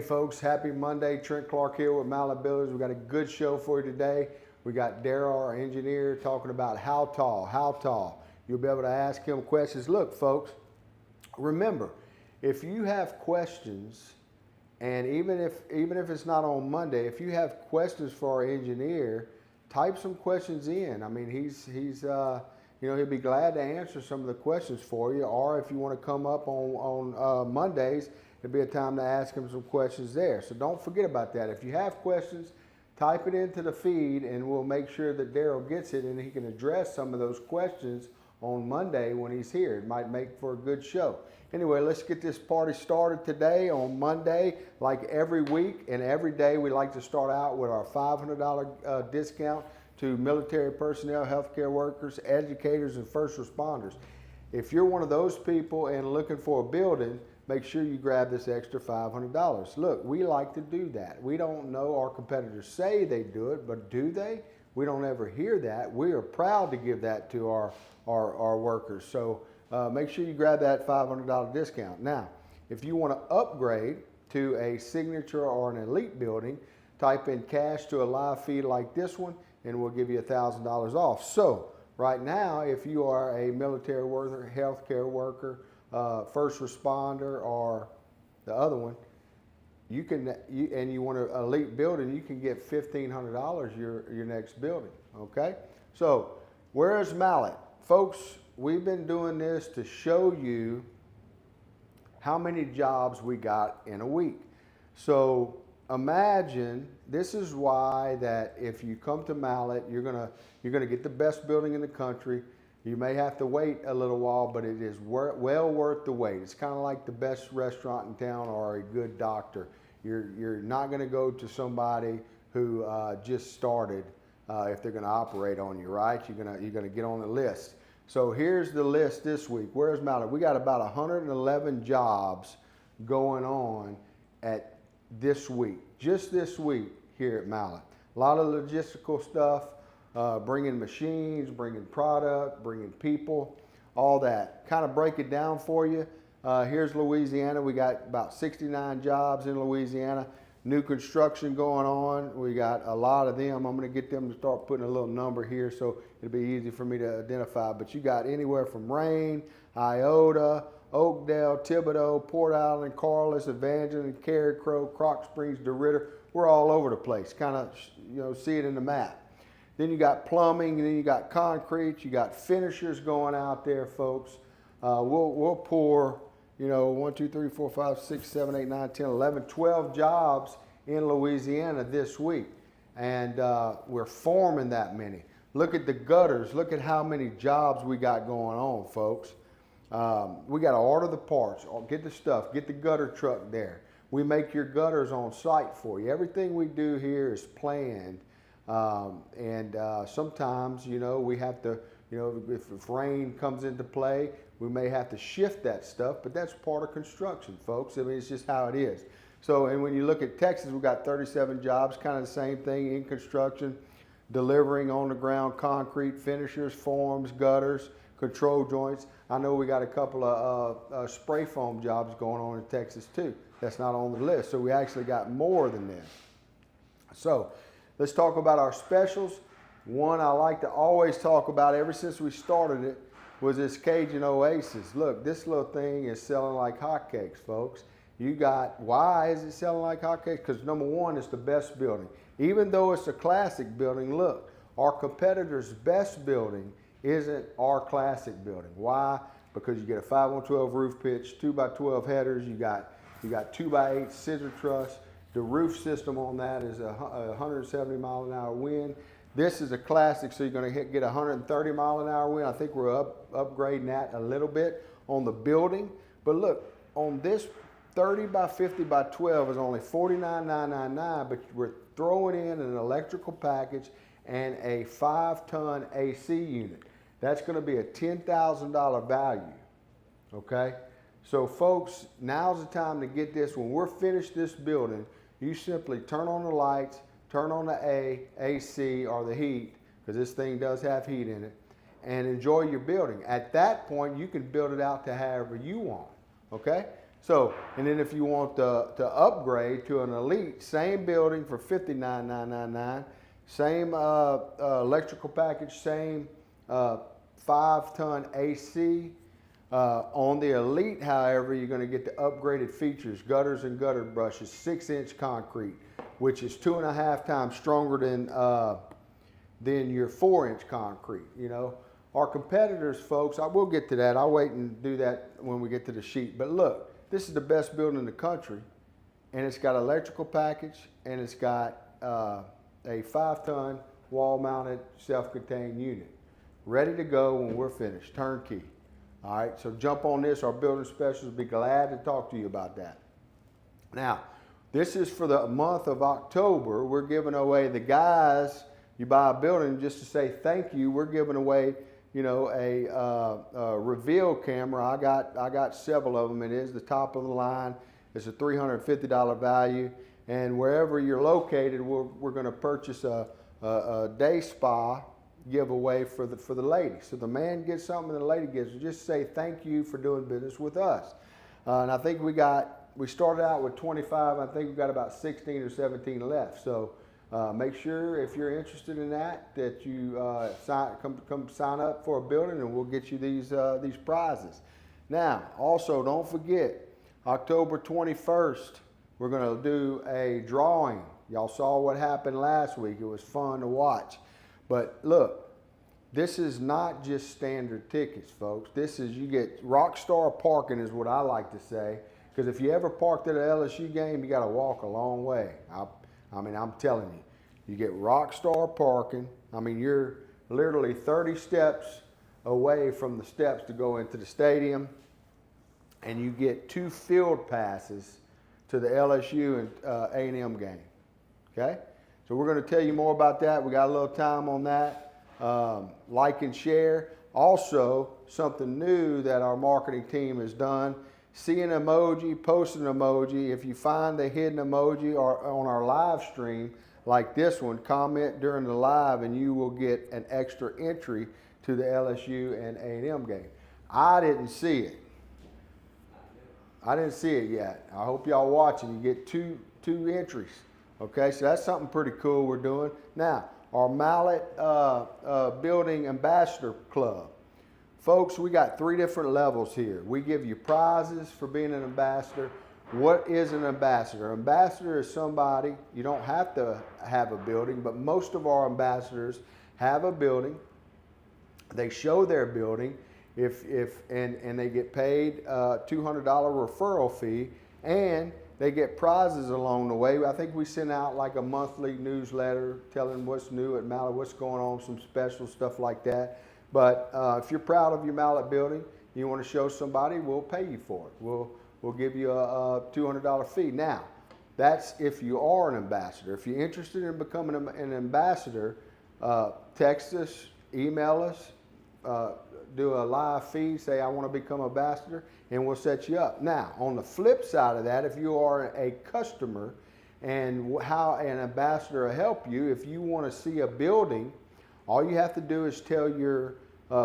folks, happy Monday. Trent Clark here with Mallett Builders. We got a good show for you today. We got Darrell, our engineer, talking about how tall. You'll be able to ask him questions. Look, folks, remember, if you have questions, and even if it's not on Monday, if you have questions for our engineer, type some questions in. I mean, he'll be glad to answer some of the questions for you. Or if you want to come up on Mondays, it'll be a time to ask him some questions there. So don't forget about that. If you have questions, type it into the feed, and we'll make sure that Darrell gets it, and he can address some of those questions on Monday when he's here. It might make for a good show. Anyway, let's get this party started today on Monday. Like every week and every day, we like to start out with our $500 discount to military personnel, healthcare workers, educators, and first responders. If you're one of those people and looking for a building, make sure you grab this extra $500. Look, we like to do that. We don't know, our competitors say they do it, but do they? We don't ever hear that. We are proud to give that to our workers. So make sure you grab that $500 discount. Now, if you want to upgrade to a signature or an elite building, type in cash to a live feed like this one, and we'll give you $1,000 off. So right now, if you are a military worker, healthcare worker, first responder, or the other one, you want an elite building, you can get $1,500 your next building. Okay, so where's Mallett, folks? We've been doing this to show you how many jobs we got in a week. So imagine, this is why that if you come to Mallett, you're gonna get the best building in the country. You may have to wait a little while, but it is well worth the wait. It's kind of like the best restaurant in town or a good doctor. You're not going to go to somebody who just started if they're going to operate on you, right? You're going to get on the list. So here's the list this week. Where's Mallett? We got about 111 jobs going on at this week, just this week here at Mallett. A lot of logistical stuff. Bringing machines, bringing product, bringing people, all that. Kind of break it down for you. Here's Louisiana. We got about 69 jobs in Louisiana. New construction going on. We got a lot of them. I'm going to get them to start putting a little number here so it'll be easy for me to identify. But you got anywhere from Rain, Iota, Oakdale, Thibodaux, Port Island, Corliss, Evangeline, Cary Crow, Croc Springs, DeRidder. We're all over the place. Kind of see it in the map. Then you got plumbing, and then you got concrete, you got finishers going out there, folks. We'll pour, 1, 2, 3, 4, 5, 6, 7, 8, 9, 10, 11, 12 jobs in Louisiana this week. And we're forming that many. Look at the gutters. Look at how many jobs we got going on, folks. We got to order the parts, get the stuff, get the gutter truck there. We make your gutters on site for you. Everything we do here is planned. Sometimes, we have to, if rain comes into play, we may have to shift that stuff, but that's part of construction, folks. I mean, it's just how it is. So, and when you look at Texas, we've got 37 jobs, kind of the same thing in construction, delivering on the ground concrete, finishers, forms, gutters, control joints. I know we got a couple of spray foam jobs going on in Texas too. That's not on the list. So we actually got more than this. So let's talk about our specials. One I like to always talk about ever since we started it was this Cajun Oasis. Look, this little thing is selling like hotcakes, folks. Why is it selling like hotcakes? Because number one, it's the best building. Even though it's a classic building, look, our competitor's best building isn't our classic building. Why? Because you get a 5-on-12 roof pitch, 2x12 headers, you got 2x8 scissor truss. The roof system on that is a 170 mile an hour wind. This is a classic, so you're going to get 130 mile an hour wind. I think we're upgrading that a little bit on the building. But look, on this 30 by 50 by 12 is only $49,999, but we're throwing in an electrical package and a 5-ton AC unit. That's going to be a $10,000 value, okay? So folks, now's the time to get this. When we're finished this building, you simply turn on the lights, turn on the AC or the heat, because this thing does have heat in it, and enjoy your building. At that point, you can build it out to however you want, okay? So, and then if you want to upgrade to an elite, same building for $59,999, same electrical package, same 5-ton AC. On the elite, however, you're going to get the upgraded features, gutters and gutter brushes, 6-inch concrete, which is 2.5 times stronger than your 4-inch concrete. You know, our competitors, folks, I will get to that. I'll wait and do that when we get to the sheet. But look, this is the best building in the country, and it's got an electrical package, and it's got a 5-ton wall-mounted self-contained unit, ready to go when we're finished, turnkey. All right, so jump on this. Our building specialists will be glad to talk to you about that. Now, this is for the month of October. We're giving away the guys. You buy a building just to say thank you. We're giving away, you know, a reveal camera. I got several of them. It is the top of the line. It's a $350 value, and wherever you're located, we're going to purchase a day spa giveaway for the lady. So the man gets something and the lady gets it. Just say thank you for doing business with us. And I think we started out with 25. I think we've got about 16 or 17 left. So make sure if you're interested in that you come sign up for a building, and we'll get you these prizes. Now, also don't forget, October 21st, we're going to do a drawing. Y'all saw what happened last week. It was fun to watch. But look, this is not just standard tickets, folks. This is, you get rock star parking is what I like to say. Because if you ever parked at an LSU game, you got to walk a long way. I mean, I'm telling you. You get rock star parking. I mean, you're literally 30 steps away from the steps to go into the stadium. And you get 2 field passes to the LSU and A&M game. Okay? So we're going to tell you more about that. We got a little time on that. Like and share. Also, something new that our marketing team has done. See an emoji, post an emoji. If you find the hidden emoji or on our live stream, like this one, comment during the live and you will get an extra entry to the LSU and A&M game. I didn't see it. I didn't see it yet. I hope y'all watching. You get two entries. Okay, so that's something pretty cool we're doing. Now, our Mallett Building Ambassador Club. Folks, we got 3 different levels here. We give you prizes for being an ambassador. What is an ambassador? Ambassador is somebody, you don't have to have a building, but most of our ambassadors have a building. They show their building and they get paid a $200 referral fee, and they get prizes along the way. I think we send out like a monthly newsletter telling what's new at Mallett, what's going on, some special stuff like that. But if you're proud of your Mallett building, you want to show somebody, we'll pay you for it. We'll give you a $200 fee. Now, that's if you are an ambassador. If you're interested in becoming an ambassador, text us, email us, do a live feed, say I want to become an ambassador, and we'll set you up. Now, on the flip side of that, if you are a customer and how an ambassador will help you, if you want to see a building, all you have to do is tell your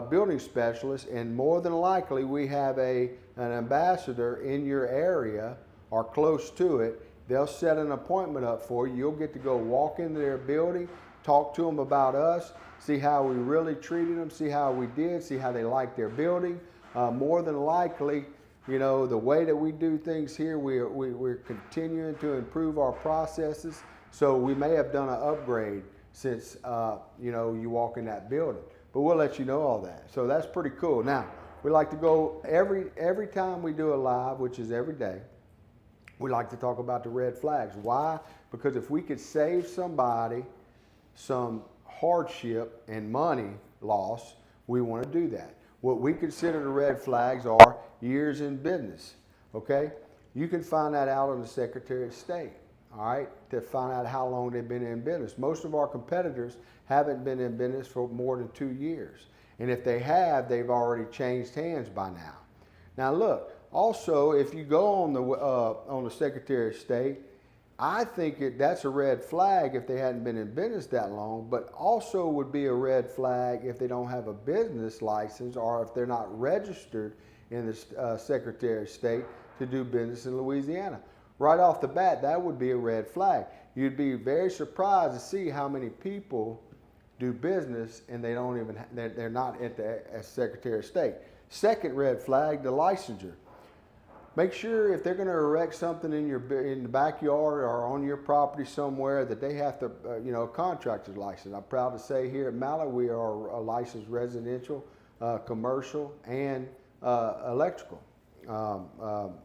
building specialist, and more than likely we have an ambassador in your area or close to it. They'll set an appointment up for you. You'll get to go walk into their building, talk to them about us, see how we really treated them, see how we did, see how they like their building. More than likely, you know, the way that we do things here, we're continuing to improve our processes. So we may have done an upgrade since, you know, you walk in that building. But we'll let you know all that. So that's pretty cool. Now, we like to go every time we do a live, which is every day, we like to talk about the red flags. Why? Because if we could save somebody some hardship and money loss, we want to do that. What we consider the red flags are years in business, okay? You can find that out on the Secretary of State, all right, to find out how long they've been in business. Most of our competitors haven't been in business for more than 2 years. And if they have, they've already changed hands by now. Now look, also, if you go on the Secretary of State, I think that's a red flag if they hadn't been in business that long, but also would be a red flag if they don't have a business license or if they're not registered in the Secretary of State. to do business in Louisiana. Right off the bat, that would be a red flag. You'd be very surprised to see how many people do business and they don't even, they're not at the as Secretary of State. Second red flag, the licensure. Make sure if they're going to erect something in the backyard or on your property somewhere that they have to, a contractor's license. I'm proud to say here at Mallett we are a licensed residential, commercial, and electrical.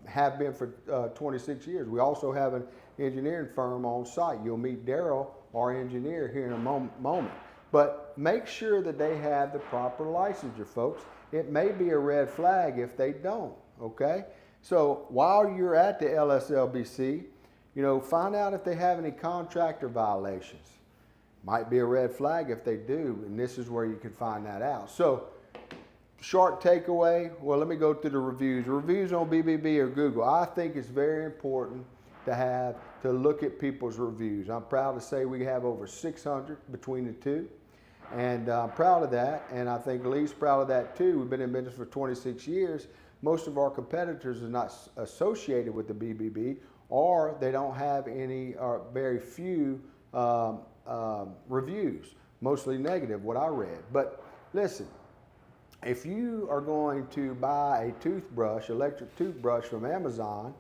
Have been for 26 years. We also have an engineering firm on site. You'll meet Darrell, our engineer, here in a moment. But make sure that they have the proper licensure, folks. It may be a red flag if they don't, okay? So while you're at the LSLBC, find out if they have any contractor violations. Might be a red flag if they do, and this is where you can find that out. So short takeaway, well, let me go through the reviews. Reviews on BBB or Google. I think it's very important to look at people's reviews. I'm proud to say we have over 600 between the two, and I'm proud of that, and I think Lee's proud of that too. We've been in business for 26 years. Most of our competitors are not associated with the BBB, or they don't have any or very few reviews, mostly negative, what I read. But listen, if you are going to buy a toothbrush, electric toothbrush from Amazon,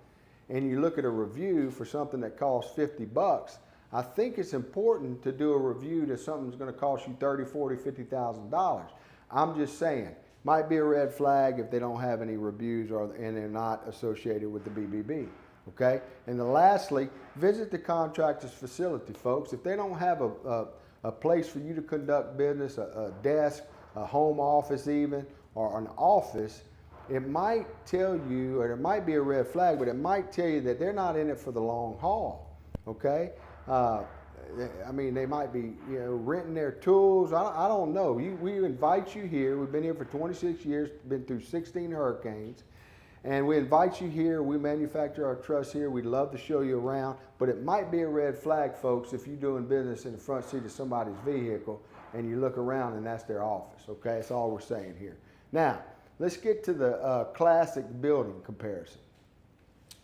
and you look at a review for something that costs 50 bucks, I think it's important to do a review to something that's going to cost you $30,000, $40,000, $50,000. I'm just saying, might be a red flag if they don't have any reviews and they're not associated with the BBB, okay? And then lastly, visit the contractor's facility, folks. If they don't have a place for you to conduct business, a desk, a home office even, or an office, it might tell you, or it might be a red flag, but it might tell you that they're not in it for the long haul, okay? I mean, they might be, renting their tools. I don't know. We invite you here. We've been here for 26 years, been through 16 hurricanes, and we invite you here. We manufacture our truss here. We'd love to show you around, but it might be a red flag, folks, if you're doing business in the front seat of somebody's vehicle and you look around and that's their office, okay? That's all we're saying here. Now, let's get to the classic building comparison.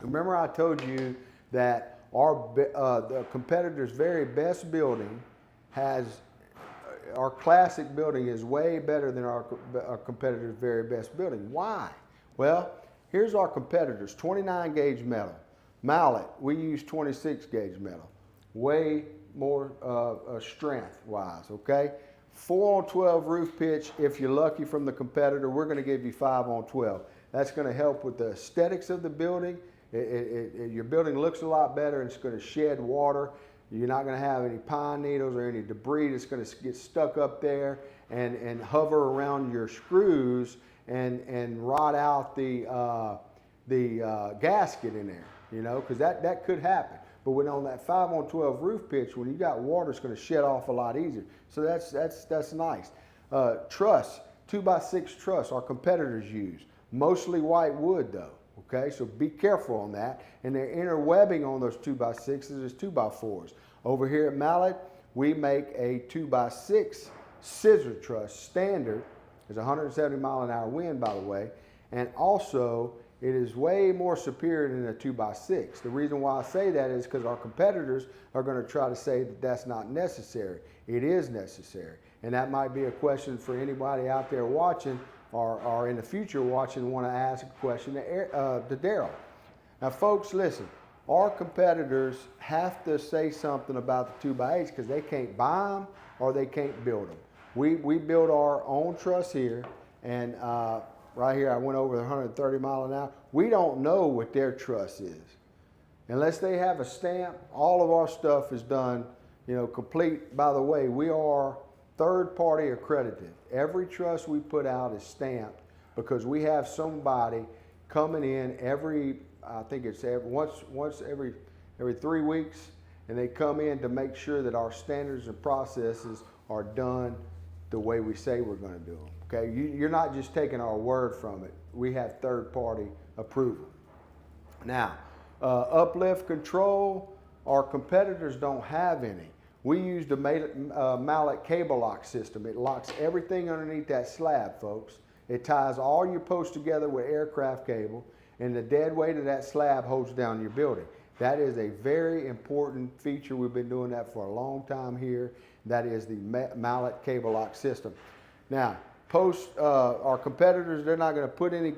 Remember I told you that the competitor's very best building our classic building is way better than our competitor's very best building. Why? Well, here's our competitors, 29 gauge metal. Mallett, we use 26 gauge metal. Way more strength wise, okay? 4 on 12 roof pitch. If you're lucky from the competitor, we're going to give you 5 on 12. That's going to help with the aesthetics of the building. Your building looks a lot better, and it's going to shed water. You're not going to have any pine needles or any debris that's going to get stuck up there and hover around your screws and rot out the gasket in there, because that could happen. But when on that 5 on 12 roof pitch, when you got water, it's going to shed off a lot easier. So that's nice. Truss, 2x6 truss, our competitors use. Mostly white wood though. Okay, so be careful on that. And their inner webbing on those 2x6s is 2x4s. Over here at Mallett, we make a 2x6 scissor truss standard. There's 170 mile an hour wind, by the way. And also, it is way more superior than a 2x6. The reason why I say that is because our competitors are going to try to say that that's not necessary. It is necessary. And that might be a question for anybody out there watching or in the future watching, want to ask a question to Darrell. Now, folks, listen. Our competitors have to say something about the 2x8s because they can't buy them or they can't build them. We build our own truss here, and right here I went over 130 mile an hour. We don't know what their truss is. Unless they have a stamp, all of our stuff is done, complete. By the way, we are third-party accredited. Every truss we put out is stamped because we have somebody coming in once every 3 weeks, and they come in to make sure that our standards and processes are done the way we say we're going to do them. Okay, you're not just taking our word from it. We have third-party approval. Now, uplift control, our competitors don't have any. We use the Mallett cable lock system. It locks everything underneath that slab, folks. It ties all your posts together with aircraft cable, and the dead weight of that slab holds down your building. That is a very important feature. We've been doing that for a long time here. That is the Mallett cable lock system. Now, our competitors, they're not going to put any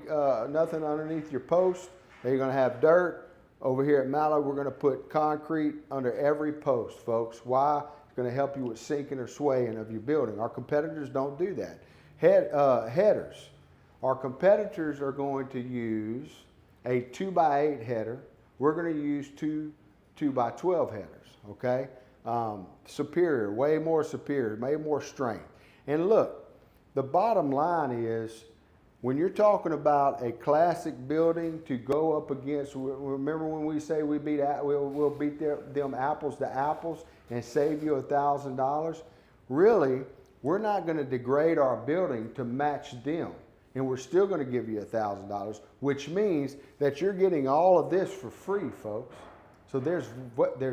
nothing underneath your post. They're going to have dirt. Over here at Mallett, we're going to put concrete under every post, folks. Why? It's going to help you with sinking or swaying of your building. Our competitors don't do that. Headers. Our competitors are going to use a 2x8 header. We're going to use two 2x12 headers, okay? Superior, way more superior, way more strength. And look, the bottom line is, when you're talking about a classic building to go up against, remember when we say we'll beat them apples to apples and save you $1,000? Really, we're not going to degrade our building to match them. And we're still going to give you $1,000, which means that you're getting all of this for free, folks. So there's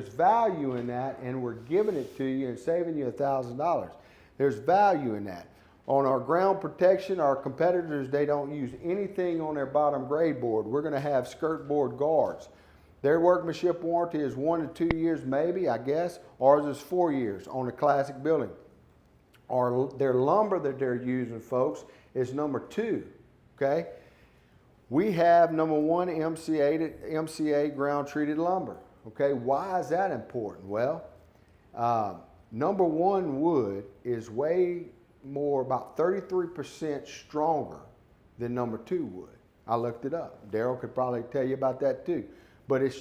value in that, and we're giving it to you and saving you $1,000. There's value in that. On our ground protection, our competitors, they don't use anything on their bottom grade board. We're going to have skirt board guards. Their workmanship warranty is 1 to 2 years, maybe, I guess. Ours is 4 years on a classic building. Their lumber that they're using, folks, is number 2, okay? We have number 1 MCA ground treated lumber, okay? Why is that important? Well, number 1 wood is way more, about 33% stronger than number 2 wood. I looked it up. Darrell could probably tell you about that too. But it's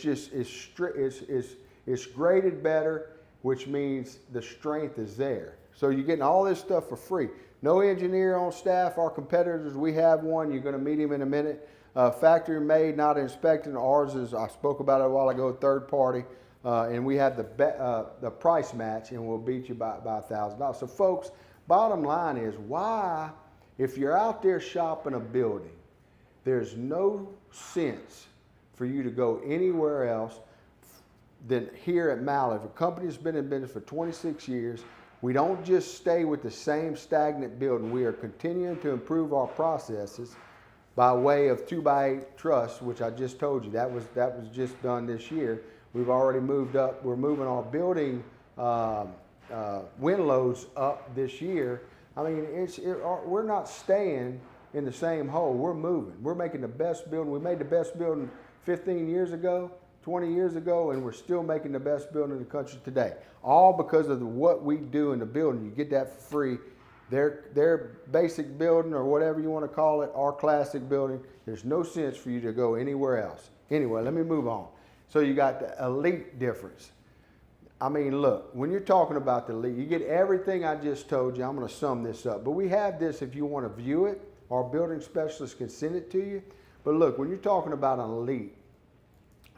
graded better, which means the strength is there. So you're getting all this stuff for free. No engineer on staff. Our competitors, we have one. You're going to meet him in a minute. Factory made, not inspected. Ours is, I spoke about it a while ago, third party. And we have the price match, and we'll beat you by $1,000. So folks, bottom line is, why, if you're out there shopping a building, there's no sense for you to go anywhere else than here at Mallett. A company that's been in business for 26 years. We don't just stay with the same stagnant building. We are continuing to improve our processes by way of 2x8 truss, which I just told you, that was just done this year. We've already moved up. We're moving our building wind loads up this year. I mean, we're not staying in the same hole. We're moving. We're making the best building. We made the best building 15 years ago, 20 years ago, and we're still making the best building in the country today. All because of what we do in the building. You get that for free. Their basic building, or whatever you want to call it, our classic building, there's no sense for you to go anywhere else. Anyway, let me move on. So you got the elite difference. I mean, look, when you're talking about the elite, you get everything I just told you. I'm going to sum this up. But we have this if you want to view it. Our building specialist can send it to you. But look, when you're talking about an elite,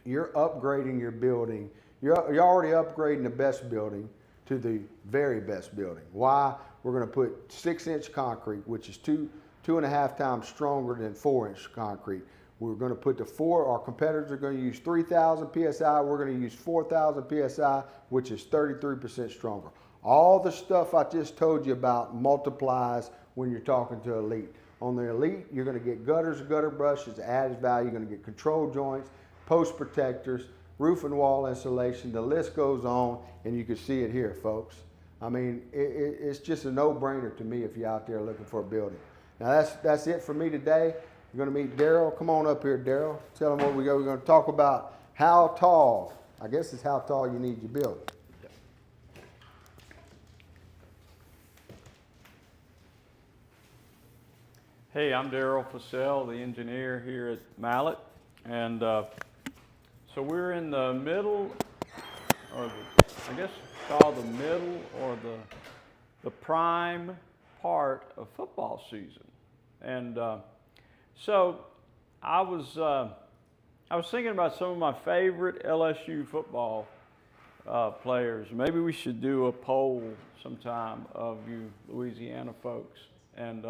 you're upgrading your building. You're already upgrading the best building to the very best building. Why? We're going to put 6-inch concrete, which is 2.5 times stronger than 4-inch concrete. We're going to put our competitors are going to use 3,000 PSI. We're going to use 4,000 PSI, which is 33% stronger. All the stuff I just told you about multiplies when you're talking to elite. On the elite, you're going to get gutters, gutter brushes, added value. You're going to get control joints, post protectors, roof and wall insulation. The list goes on, and you can see it here, folks. I mean, it's just a no-brainer to me if you're out there looking for a building. Now, that's it for me today. You're going to meet Darrell. Come on up here, Darrell. Tell them what we got. We're going to talk about how tall. I guess it's how tall you need your building. Hey, I'm Darrell Fussell, the engineer here at Mallett. And so we're in the middle, or I guess called the middle or the prime part of football season. And so I was thinking about some of my favorite LSU football players. Maybe we should do a poll sometime of you Louisiana folks, and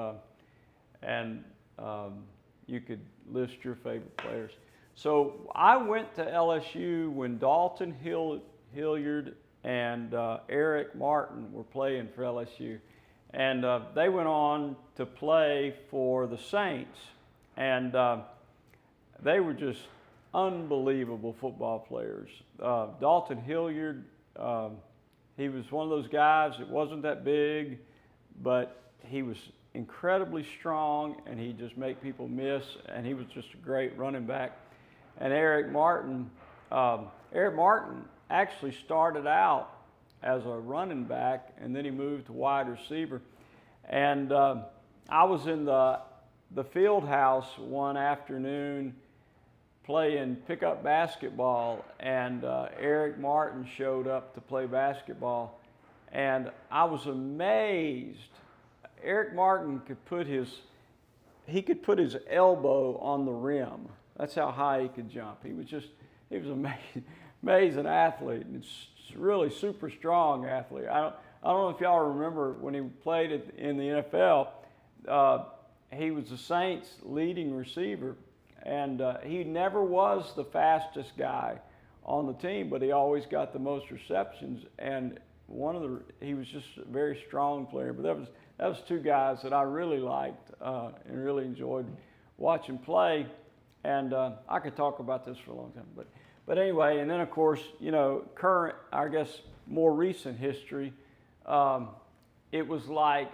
you could list your favorite players. So I went to LSU when Dalton Hilliard and Eric Martin were playing for LSU. And they went on to play for the Saints. And they were just unbelievable football players. Dalton Hilliard, he was one of those guys that wasn't that big, but he was incredibly strong, and he just made people miss, and he was just a great running back. And Eric Martin actually started out as a running back, and then he moved to wide receiver. And I was in the field house one afternoon playing pickup basketball, and Eric Martin showed up to play basketball, and I was amazed. Eric Martin could put his elbow on the rim. That's how high he could jump. He was an amazing athlete, and really super strong athlete. I don't know if y'all remember when he played in the NFL. He was the Saints' leading receiver, and he never was the fastest guy on the team, but he always got the most receptions. And he was just a very strong player. But that was two guys that I really liked and really enjoyed watching play. And I could talk about this for a long time, but anyway. And then of course, current, I guess, more recent history. It was like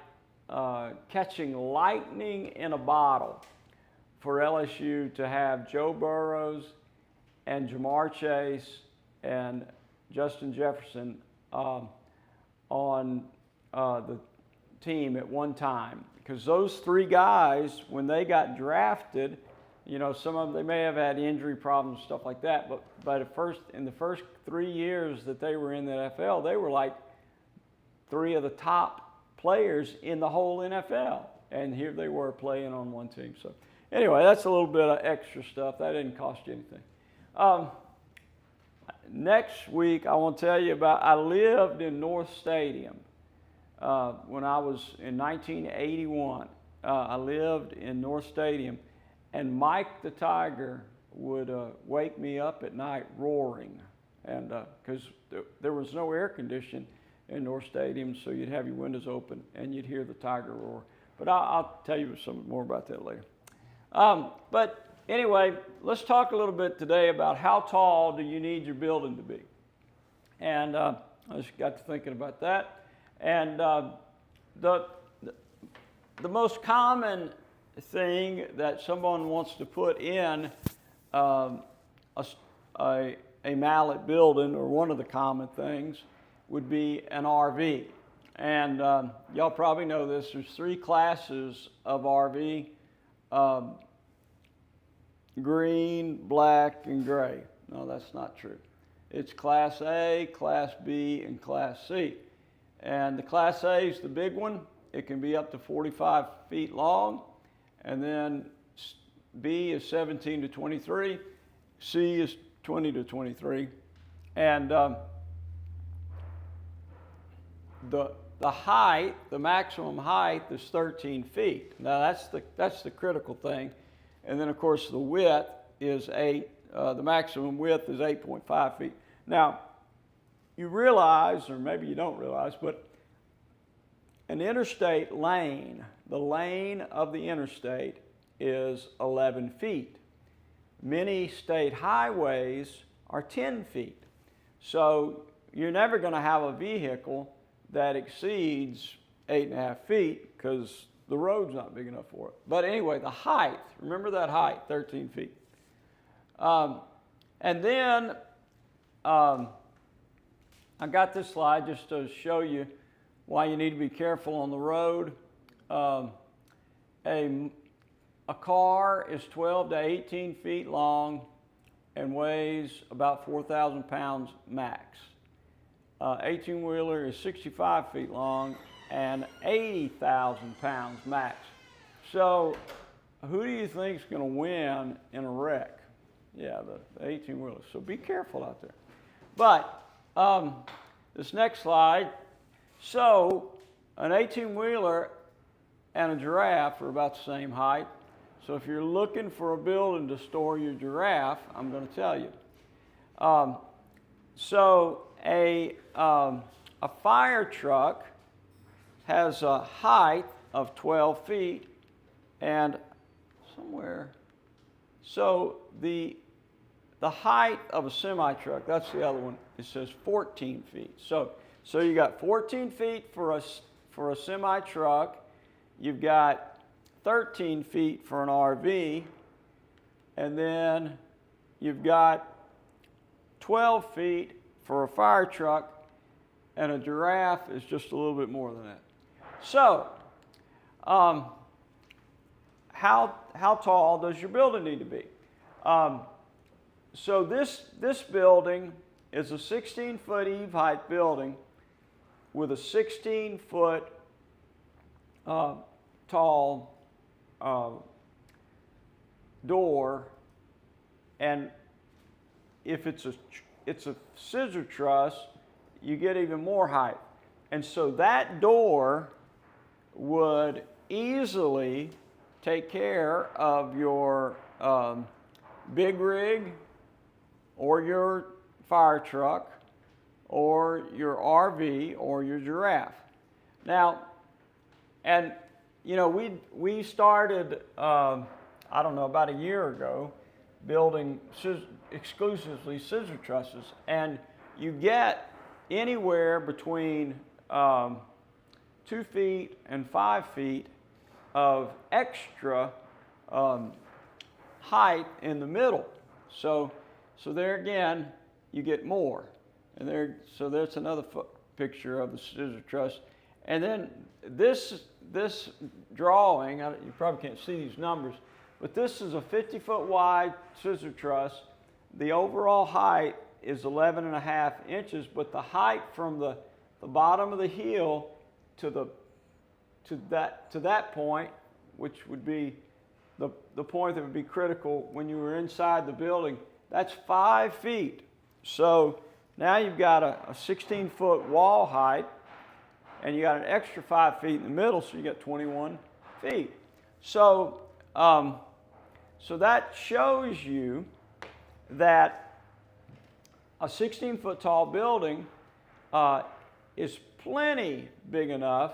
catching lightning in a bottle for LSU to have Joe Burrows and Jamar Chase and Justin Jefferson on the team at one time. Because those three guys, when they got drafted, some of them, they may have had injury problems, stuff like that, but in the first 3 years that they were in the NFL, they were like three of the top players in the whole NFL. And here they were playing on one team. So anyway, that's a little bit of extra stuff. That didn't cost you anything. Next week, I want to tell you about, I lived in North Stadium when I was in 1981. I lived in North Stadium, and Mike the Tiger would wake me up at night roaring, and because there was no air conditioning in North Stadium, so you'd have your windows open and you'd hear the Tiger roar. But I'll tell you some more about that later. But anyway, let's talk a little bit today about how tall do you need your building to be. And I just got to thinking about that. And the most common thing that someone wants to put in a Mallett building, or one of the common things, would be an RV. And y'all probably know this. There's three classes of RV: green, black, and gray. No, that's not true. It's Class A, Class B, and Class C. And the Class A is the big one. It can be up to 45 feet long. And then B is 17 to 23. C is 20 to 23. And the height, the maximum height, is 13 feet. Now that's the critical thing. And then of course the width is 8. The maximum width is 8.5 feet. Now you realize, or maybe you don't realize, but an interstate lane, the lane of the interstate, is 11 feet. Many state highways are 10 feet. So you're never going to have a vehicle that exceeds 8.5 feet because the road's not big enough for it. But anyway, the height, remember that height, 13 feet. And then I got this slide just to show you why you need to be careful on the road. A car is 12 to 18 feet long and weighs about 4,000 pounds max. 18-wheeler is 65 feet long and 80,000 pounds max. So who do you think is going to win in a wreck? Yeah, the 18-wheeler. So be careful out there. But this next slide, so an 18-wheeler and a giraffe are about the same height. So if you're looking for a building to store your giraffe, I'm going to tell you. So a fire truck has a height of 12 feet, and So the height of a semi-truck, that's the other one, it says 14 feet. So you got 14 feet for a semi-truck, you've got 13 feet for an RV, and then you've got 12 feet for a fire truck, and a giraffe is just a little bit more than that. So, how tall does your building need to be? So this building is a 16-foot eve height building with a 16-foot tall door, and if it's a scissor truss, you get even more height. And so that door would easily take care of your big rig or your fire truck or your RV or your giraffe. Now, and you know, we started, I don't know, about a year ago, building exclusively scissor trusses, and you get anywhere between 2 feet and 5 feet of extra height in the middle. So there again, you get more. And so there's another picture of the scissor truss. And then this drawing, you probably can't see these numbers, but this is a 50-foot wide scissor truss. The overall height is 11.5 inches, but the height from the bottom of the heel to that point, which would be the point that would be critical when you were inside the building, that's 5 feet. So now you've got a 16-foot wall height, and you got an extra 5 feet in the middle, so you got 21 feet. So that shows you that a 16-foot tall building is plenty big enough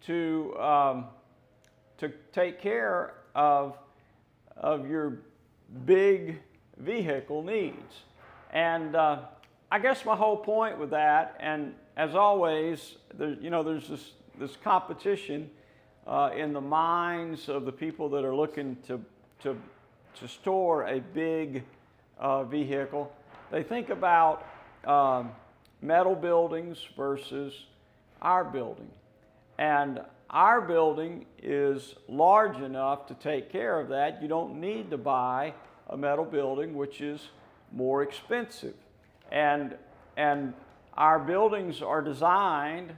to take care of your big vehicle needs. And I guess my whole point with that, and as always, there's this competition in the minds of the people that are looking to store a big vehicle. They think about metal buildings versus our building. And our building is large enough to take care of that. You don't need to buy a metal building, which is more expensive. And our buildings are designed,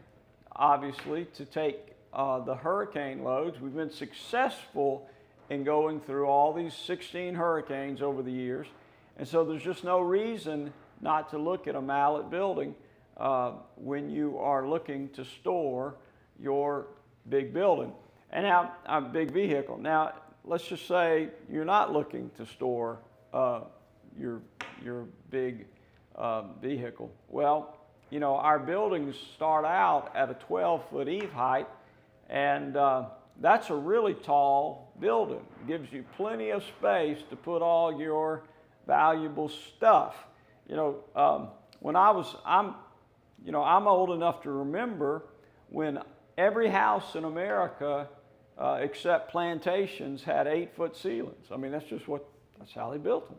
obviously, to take the hurricane loads. We've been successful in going through all these 16 hurricanes over the years. And so there's just no reason not to look at a Mallett building when you are looking to store your big building. And now, a big vehicle. Now, let's just say you're not looking to store your big vehicle. Well, you know, our buildings start out at a 12-foot eve height, and that's a really tall building. It gives you plenty of space to put all your valuable stuff. You know, when I'm old enough to remember when every house in America, except plantations, had 8-foot ceilings. I mean, that's how they built them.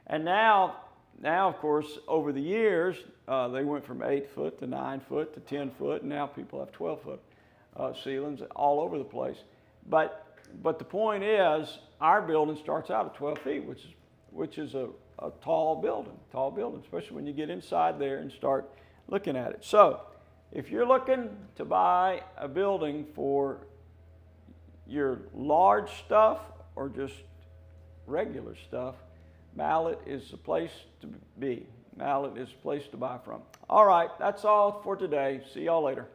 And now, of course, over the years, they went from 8-foot to 9-foot to 10-foot, and now people have 12-foot ceilings all over the place. But the point is, our building starts out at 12 feet, which is a tall building, especially when you get inside there and start looking at it. So, if you're looking to buy a building for your large stuff or just regular stuff, Mallett is the place to be. Mallett is the place to buy from. All right, that's all for today. See y'all later.